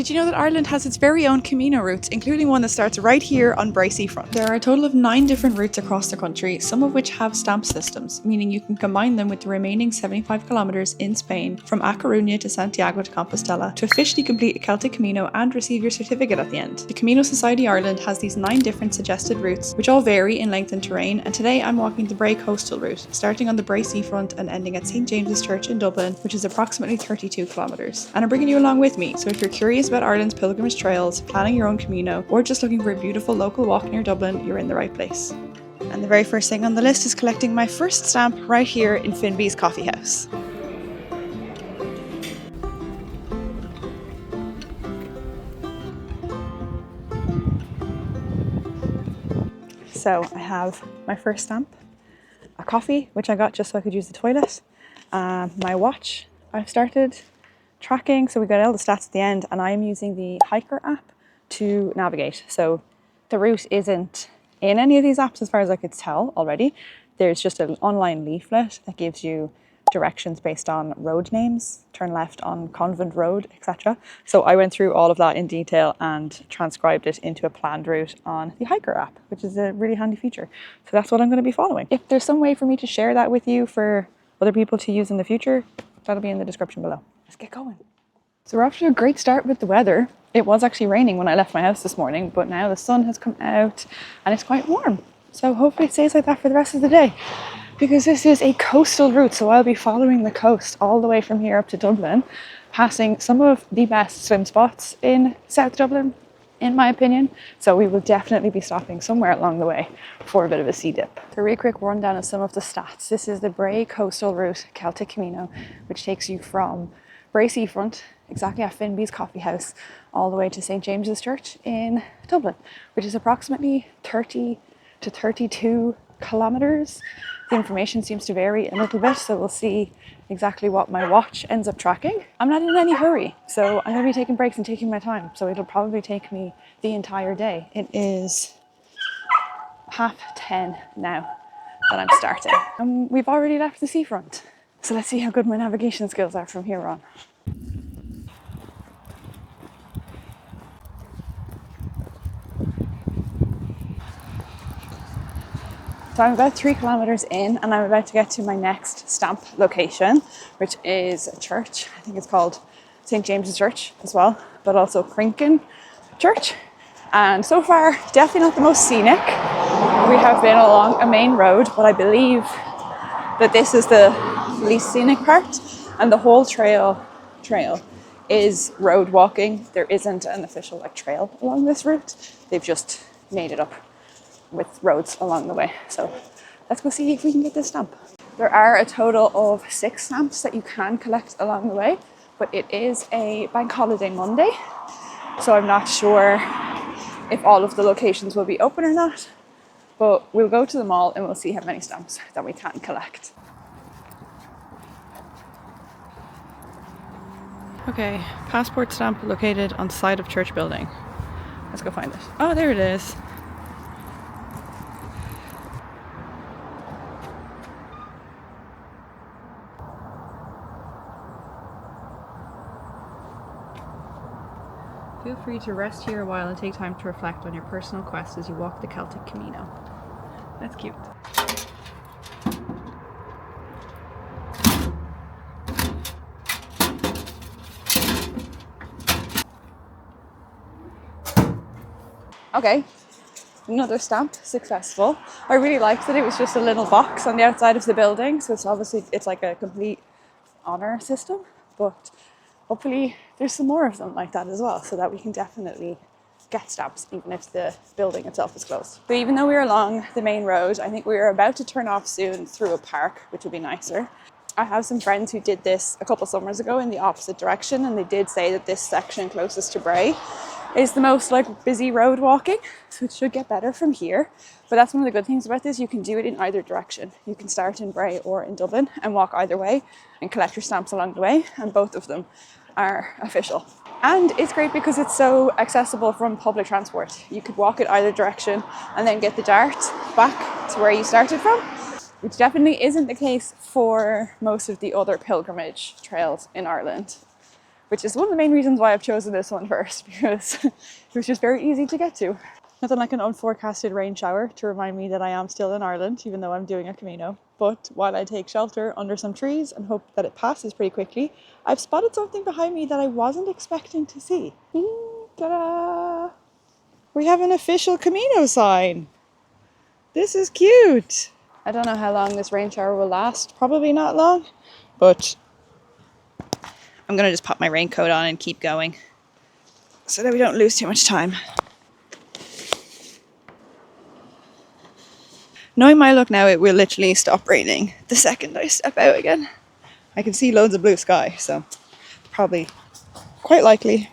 Did you know that Ireland has its very own Camino routes, including one that starts right here on Bray seafront? There are a total of 9 different routes across the country, some of which have stamp systems, meaning you can combine them with the remaining 75 kilometres in Spain from A Coruña to Santiago de Compostela to officially complete a Celtic Camino and receive your certificate at the end. The Camino Society Ireland has these 9 different suggested routes, which all vary in length and terrain, and today I'm walking the Bray coastal route, starting on the Bray seafront and ending at St James's Church in Dublin, which is approximately 32 kilometres. And I'm bringing you along with me, so if you're curious about Ireland's pilgrimage trails, planning your own Camino, or just looking for a beautiful local walk near Dublin, you're in the right place. And the very first thing on the list is collecting my first stamp right here in Finby's Coffee House. So I have my first stamp, a coffee, which I got just so I could use the toilet, my watch I've started tracking, so we got all the stats at the end, and I am using the Hiiker app to navigate. So the route isn't in any of these apps as far as I could tell already. There's just an online leaflet that gives you directions based on road names, turn left on Convent Road, etc. So I went through all of that in detail and transcribed it into a planned route on the Hiiker app, which is a really handy feature. So that's what I'm going to be following. If there's some way for me to share that with you for other people to use in the future, that'll be in the description below. Let's get going. So we're off to a great start with the weather. It was actually raining when I left my house this morning, but now the sun has come out and it's quite warm. So hopefully it stays like that for the rest of the day, because this is a coastal route. So I'll be following the coast all the way from here up to Dublin, passing some of the best swim spots in South Dublin, in my opinion. So we will definitely be stopping somewhere along the way for a bit of a sea dip. So a really quick rundown of some of the stats. This is the Bray coastal route, Celtic Camino, which takes you from Bray seafront, exactly at Finby's Coffee House, all the way to St James's Church in Dublin, which is approximately 30 to 32 kilometres. The information seems to vary a little bit, so we'll see exactly what my watch ends up tracking. I'm not in any hurry, so I'm going to be taking breaks and taking my time, so it'll probably take me the entire day. It is 10:30 now that I'm starting. And we've already left the seafront. So let's see how good my navigation skills are from here on. So I'm about 3 kilometres in, and I'm about to get to my next stamp location, which is a church. I think it's called St James's Church as well, but also Crinkin Church. And so far, definitely not the most scenic. We have been along a main road, but I believe that this is the least scenic part, and the whole trail is road walking. There isn't an official trail along this route. They've just made it up with roads along the way. So let's go see if we can get this stamp. There are a total of 6 stamps that you can collect along the way, but it is a bank holiday Monday, so I'm not sure if all of the locations will be open or not, but we'll go to them all and we'll see how many stamps that we can collect. Okay, passport stamp located on the side of church building. Let's go find it. Oh, there it is. Feel free to rest here a while and take time to reflect on your personal quest as you walk the Celtic Camino. That's cute. Okay, another stamp successful. I really liked that it was just a little box on the outside of the building, so it's like a complete honour system, but hopefully there's some more of them like that as well, so that we can definitely get stamps even if the building itself is closed. But even though we're along the main road, I think we're about to turn off soon through a park, which will be nicer. I have some friends who did this a couple summers ago in the opposite direction, and they did say that this section closest to Bray is the most busy road walking, so it should get better from here. But that's one of the good things about this. You can do it in either direction. You can start in Bray or in Dublin and walk either way and collect your stamps along the way, and both of them are official. And it's great because it's so accessible from public transport. You could walk it either direction and then get the dart back to where you started from, which definitely isn't the case for most of the other pilgrimage trails in Ireland. which is one of the main reasons why I've chosen this one first, because it was just very easy to get to. Nothing like an unforecasted rain shower to remind me that I am still in Ireland, even though I'm doing a Camino. But while I take shelter under some trees and hope that it passes pretty quickly, I've spotted something behind me that I wasn't expecting to see. Ta-da! We have an official Camino sign. This is cute. I don't know how long this rain shower will last. Probably not long, but I'm gonna just pop my raincoat on and keep going so that we don't lose too much time. Knowing my luck now, it will literally stop raining the second I step out again. I can see loads of blue sky, so probably quite likely.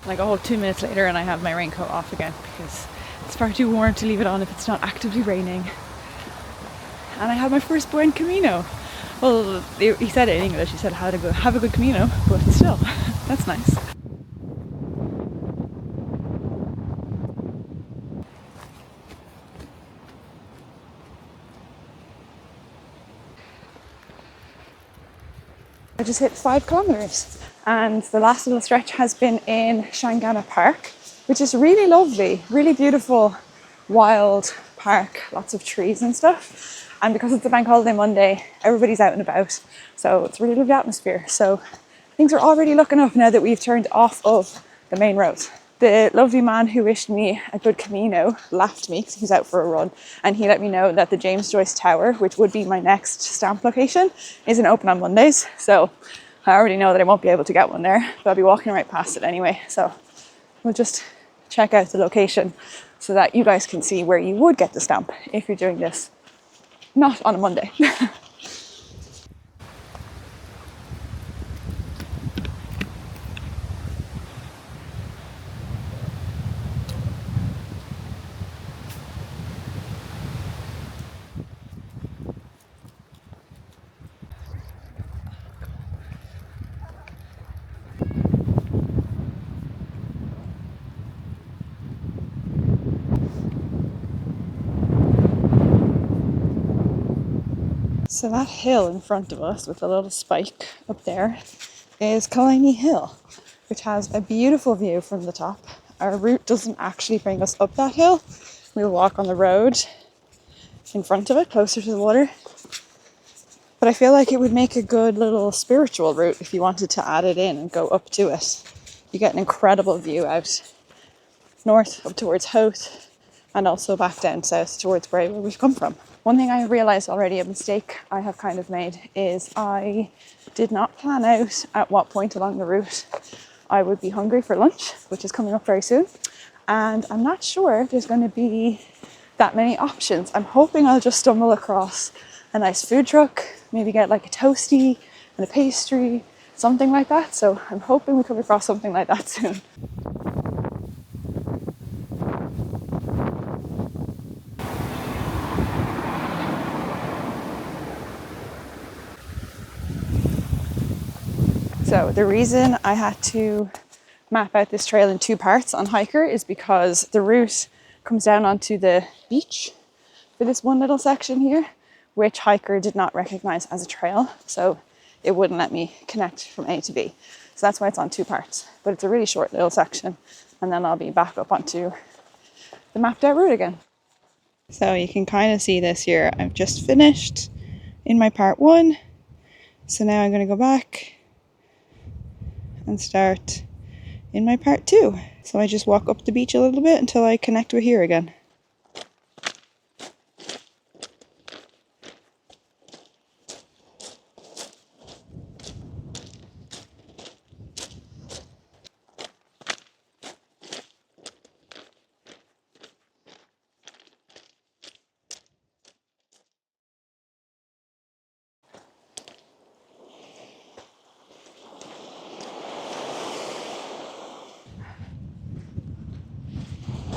Like a whole 2 minutes later and I have my raincoat off again because it's far too warm to leave it on if it's not actively raining. And I had my first buen Camino. Well, he said it in English, he said have a good Camino, but still, that's nice. I just hit 5 kilometers and the last little stretch has been in Shanganagh Park, which is really lovely, really beautiful, wild park, lots of trees and stuff. And because it's a bank holiday Monday, everybody's out and about, so it's a really lovely atmosphere. So things are already looking up now that we've turned off of the main road. The lovely man who wished me a good Camino laughed me because he was out for a run, and he let me know that the James Joyce Tower, which would be my next stamp location, isn't open on Mondays. So I already know that I won't be able to get one there, but I'll be walking right past it anyway. So we'll just check out the location so that you guys can see where you would get the stamp if you're doing this not on a Monday. So that hill in front of us with a little spike up there is Killiney Hill, which has a beautiful view from the top. Our route doesn't actually bring us up that hill. We'll walk on the road in front of it, closer to the water. But I feel like it would make a good little spiritual route if you wanted to add it in and go up to it. You get an incredible view out north up towards Howth and also back down south towards Bray, where we've come from. One thing I realised already, a mistake I have kind of made, is I did not plan out at what point along the route I would be hungry for lunch, which is coming up very soon. And I'm not sure if there's going to be that many options. I'm hoping I'll just stumble across a nice food truck, maybe get like a toastie and a pastry, something like that. So I'm hoping we come across something like that soon. So the reason I had to map out this trail in 2 parts on Hiiker is because the route comes down onto the beach for this one little section here, which Hiiker did not recognize as a trail. So it wouldn't let me connect from A to B. So that's why it's on 2 parts, but it's a really short little section. And then I'll be back up onto the mapped out route again. So you can kind of see this here. I've just finished in my part 1. So now I'm going to go back and start in my part 2. So I just walk up the beach a little bit until I connect with here again.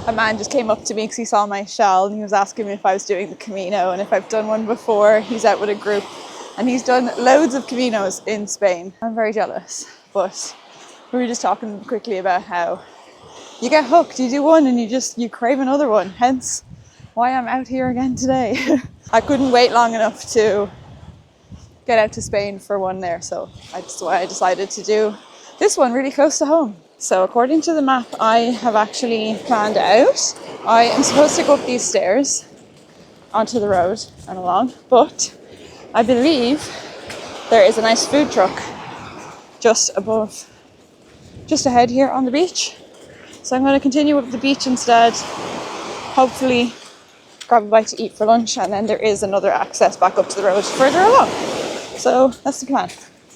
A man just came up to me because he saw my shell and he was asking me if I was doing the Camino and if I've done one before. He's out with a group and he's done loads of Caminos in Spain. I'm very jealous, but We were just talking quickly about how you get hooked, you do one and you crave another one, hence why I'm out here again today. I couldn't wait long enough to get out to Spain for one there, so that's why I decided to do this one really close to home. So according to the map I have actually planned out, I am supposed to go up these stairs onto the road and along, but I believe there is a nice food truck just ahead here on the beach. So I'm going to continue up the beach instead, hopefully grab a bite to eat for lunch, and then there is another access back up to the road further along. So that's the plan.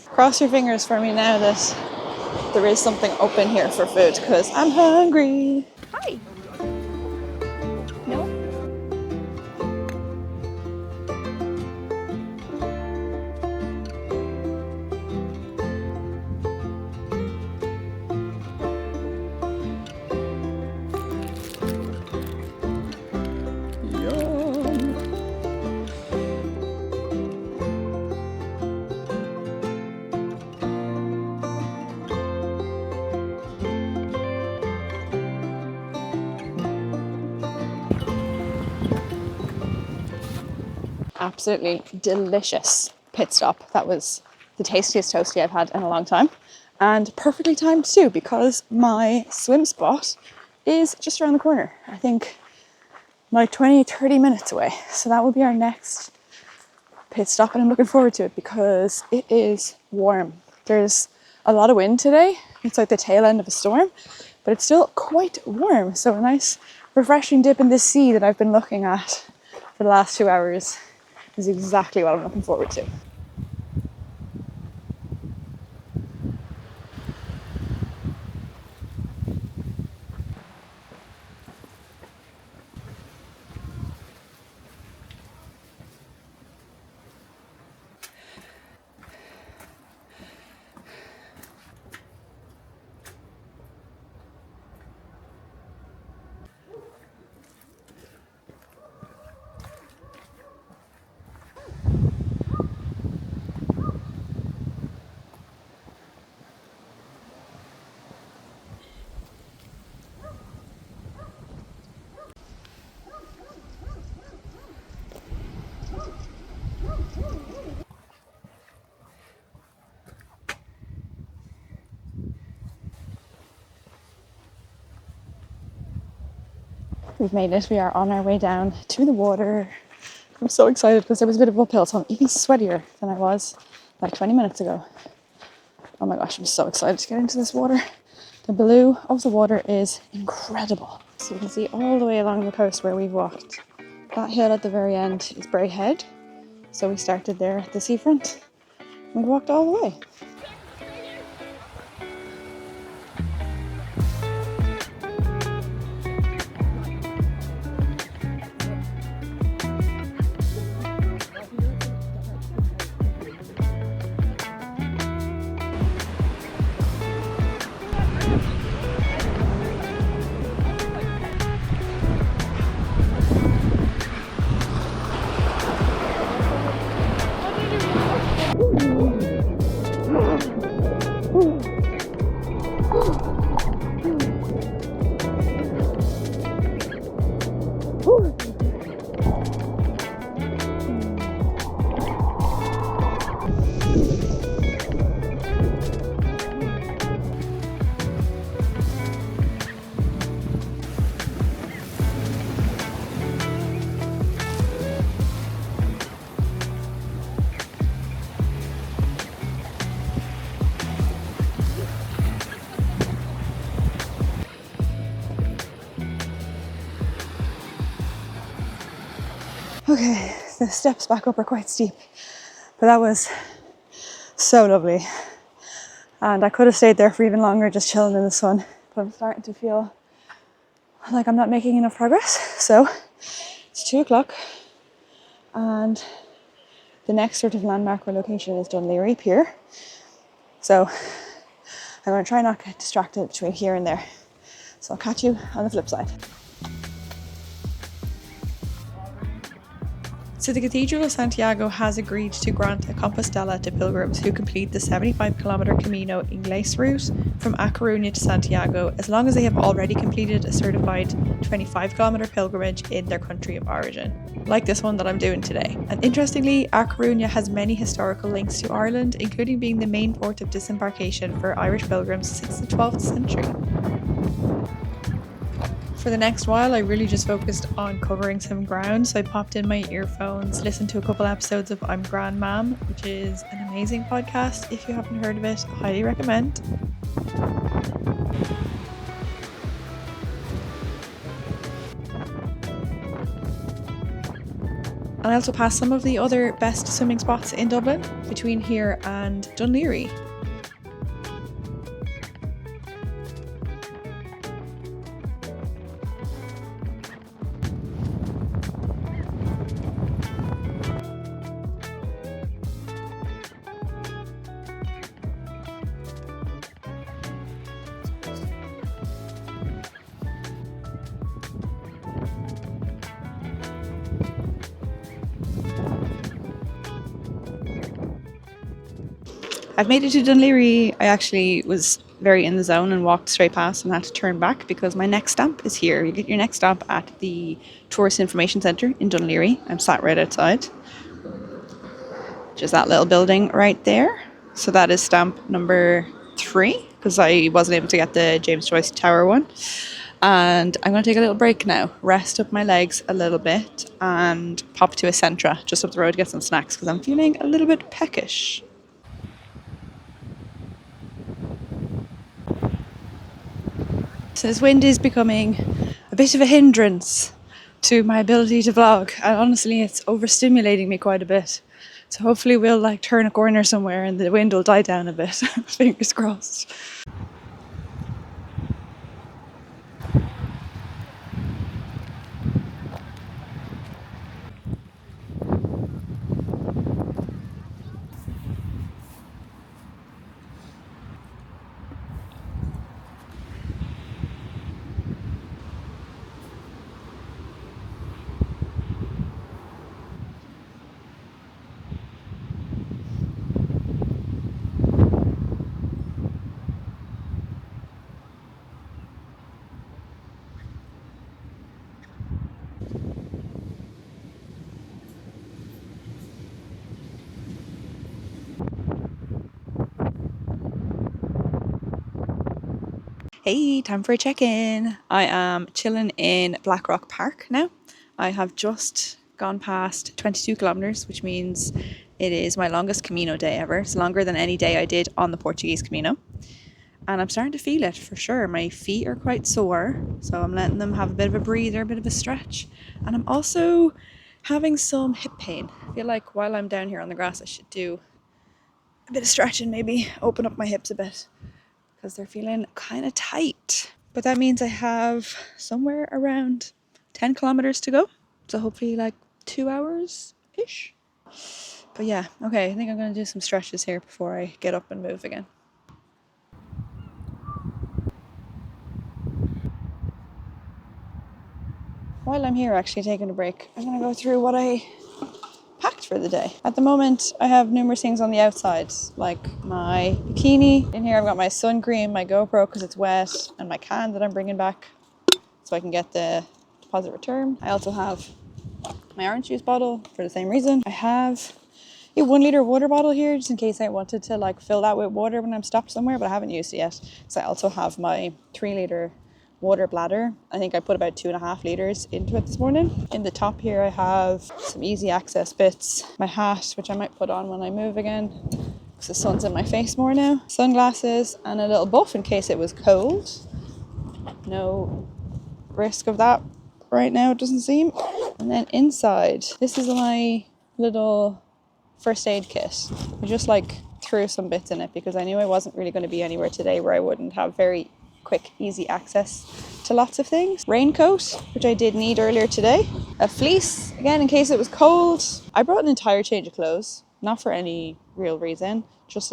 Cross your fingers for me now that there is something open here for food, because I'm hungry. Hi. No? Absolutely delicious pit stop. That was the tastiest toasty I've had in a long time, and perfectly timed too, because my swim spot is just around the corner. I think like 20-30 minutes away. So that will be our next pit stop, and I'm looking forward to it because it is warm. There's a lot of wind today. It's like the tail end of a storm, but it's still quite warm. So a nice refreshing dip in the sea that I've been looking at for the last 2 hours is exactly what I'm looking forward to. We've made it. We are on our way down to the water. I'm so excited because there was a bit of uphill, so I'm even sweatier than I was like 20 minutes ago. Oh my gosh, I'm so excited to get into this water. The blue of the water is incredible. So you can see all the way along the coast where we've walked. That hill at the very end is Bray Head. So we started there at the seafront. We walked all the way. Okay, the steps back up are quite steep, but that was so lovely. And I could have stayed there for even longer, just chilling in the sun, but I'm starting to feel like I'm not making enough progress. So it's 2 o'clock and the next sort of landmark or location is Dun Laoghaire Pier. So I'm going to try not to get distracted between here and there. So I'll catch you on the flip side. So the Cathedral of Santiago has agreed to grant a Compostela to pilgrims who complete the 75-kilometre Camino Inglés route from A Coruña to Santiago, as long as they have already completed a certified 25-kilometre pilgrimage in their country of origin, like this one that I'm doing today. And interestingly, A Coruña has many historical links to Ireland, including being the main port of disembarkation for Irish pilgrims since the 12th century. For the next while, I really just focused on covering some ground, so I popped in my earphones, listened to a couple episodes of I'm Grand Mam, which is an amazing podcast. If you haven't heard of it, I highly recommend. And I also passed some of the other best swimming spots in Dublin, between here and Dun Laoghaire. I've made it to Dun Laoghaire. I actually was very in the zone and walked straight past and had to turn back because my next stop is here. You get your next stop at the Tourist Information Centre in Dun Laoghaire. I'm sat right outside. Just that little building right there. So that is stamp number 3 because I wasn't able to get the James Joyce Tower one. And I'm going to take a little break now, rest up my legs a little bit and pop to a Centra just up the road to get some snacks because I'm feeling a little bit peckish. So this wind is becoming a bit of a hindrance to my ability to vlog, and honestly it's overstimulating me quite a bit. So hopefully we'll turn a corner somewhere and the wind will die down a bit. Fingers crossed. Hey, time for a check-in. I am chilling in Blackrock Park now. I have just gone past 22 kilometres, which means it is my longest Camino day ever. It's longer than any day I did on the Portuguese Camino. And I'm starting to feel it for sure. My feet are quite sore, so I'm letting them have a bit of a breather, a bit of a stretch. And I'm also having some hip pain. I feel like while I'm down here on the grass, I should do a bit of stretching, maybe open up my hips a bit, because they're feeling kind of tight. But that means I have somewhere around 10 kilometers to go. So hopefully 2 hours-ish. But yeah, okay, I think I'm going to do some stretches here before I get up and move again. While I'm here actually taking a break, I'm going to go through what I packed for the day. At the moment, I have numerous things on the outside, like my bikini. In here, I've got my sun cream, my GoPro because it's wet, and my can that I'm bringing back so I can get the deposit return. I also have my orange juice bottle for the same reason. I have a 1 litre water bottle here just in case I wanted to fill that with water when I'm stopped somewhere, but I haven't used it yet. So I also have my 3 litre water bladder. I think I put about 2.5 litres into it this morning. In the top here I have some easy access bits, my hat, which I might put on when I move again because the sun's in my face more now, sunglasses, and a little buff in case it was cold. No risk of that right now, it doesn't seem. And then inside, this is my little first aid kit. I just threw some bits in it because I knew I wasn't really going to be anywhere today where I wouldn't have very quick, easy access to lots of things. Raincoat, which I did need earlier today. A fleece, again, in case it was cold. I brought an entire change of clothes, not for any real reason, just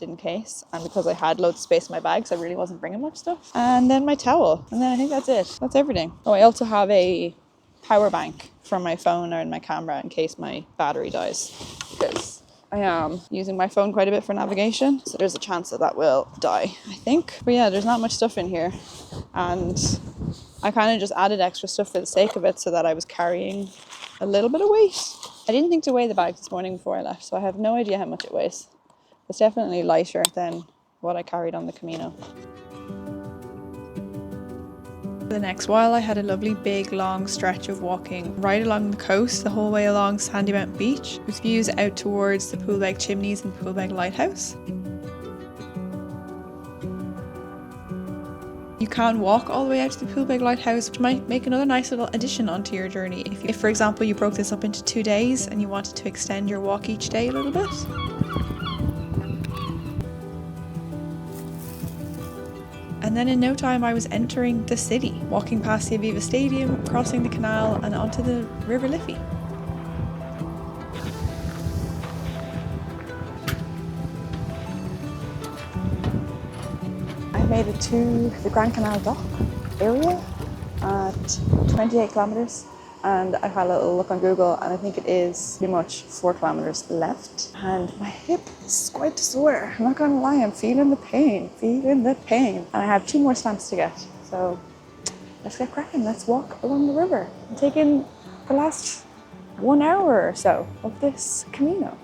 in case. And because I had loads of space in my bag, so I really wasn't bringing much stuff. And then my towel. And then I think that's it. That's everything. Oh, I also have a power bank from my phone or my camera in case my battery dies, because I am using my phone quite a bit for navigation, so there's a chance that that will die, I think. But yeah, there's not much stuff in here, and I kind of just added extra stuff for the sake of it so that I was carrying a little bit of weight. I didn't think to weigh the bag this morning before I left, so I have no idea how much it weighs. It's definitely lighter than what I carried on the Camino. For the next while, I had a lovely big long stretch of walking right along the coast the whole way along Sandymount Beach, with views out towards the Poolbeg Chimneys and Poolbeg Lighthouse. You can walk all the way out to the Poolbeg Lighthouse, which might make another nice little addition onto your journey. If for example, you broke this up into 2 days and you wanted to extend your walk each day a little bit. And then in no time I was entering the city, walking past the Aviva Stadium, crossing the canal and onto the River Liffey. I made it to the Grand Canal Dock area at 28 kilometres, and I had a little look on Google and I think it is pretty much 4 kilometres left, and my hip is quite sore. I'm not gonna lie, I'm feeling the pain. And I have 2 more stamps to get, so let's get cracking. Let's walk along the river. I'm taking the last 1 hour or so of this Camino.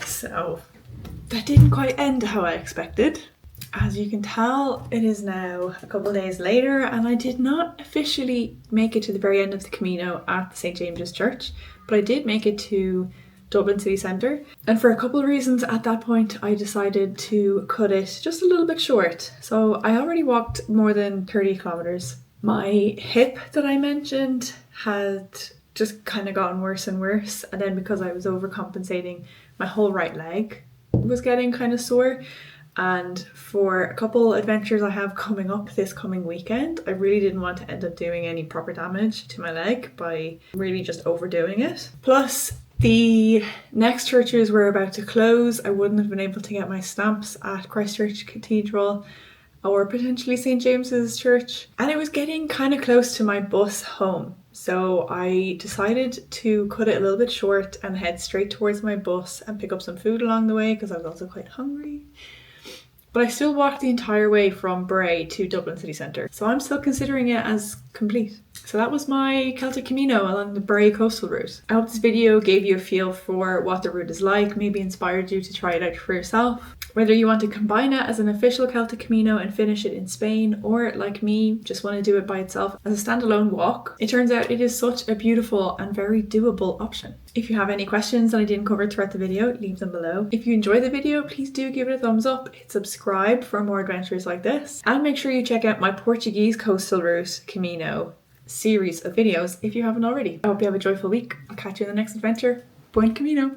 So that didn't quite end how I expected. As you can tell, it is now a couple of days later and I did not officially make it to the very end of the Camino at the St. James's Church, but I did make it to Dublin city centre, and for a couple of reasons at that point I decided to cut it just a little bit short. So I already walked more than 30 kilometres. My hip that I mentioned had just kind of gotten worse and worse, and then because I was overcompensating, my whole right leg was getting kind of sore. And for a couple adventures I have coming up this coming weekend, I really didn't want to end up doing any proper damage to my leg by really just overdoing it. Plus, the next churches were about to close. I wouldn't have been able to get my stamps at Christchurch Cathedral or potentially St. James's Church, and it was getting kind of close to my bus home. So I decided to cut it a little bit short and head straight towards my bus and pick up some food along the way because I was also quite hungry. But I still walked the entire way from Bray to Dublin city centre, so I'm still considering it as complete. So that was my Celtic Camino along the Bray coastal route. I hope this video gave you a feel for what the route is like, maybe inspired you to try it out for yourself. Whether you want to combine it as an official Celtic Camino and finish it in Spain, or like me, just want to do it by itself as a standalone walk, it turns out it is such a beautiful and very doable option. If you have any questions that I didn't cover throughout the video, leave them below. If you enjoyed the video, please do give it a thumbs up, hit subscribe for more adventures like this, and make sure you check out my Portuguese coastal route Camino series of videos if you haven't already. I hope you have a joyful week. I'll catch you in the next adventure. Buen Camino!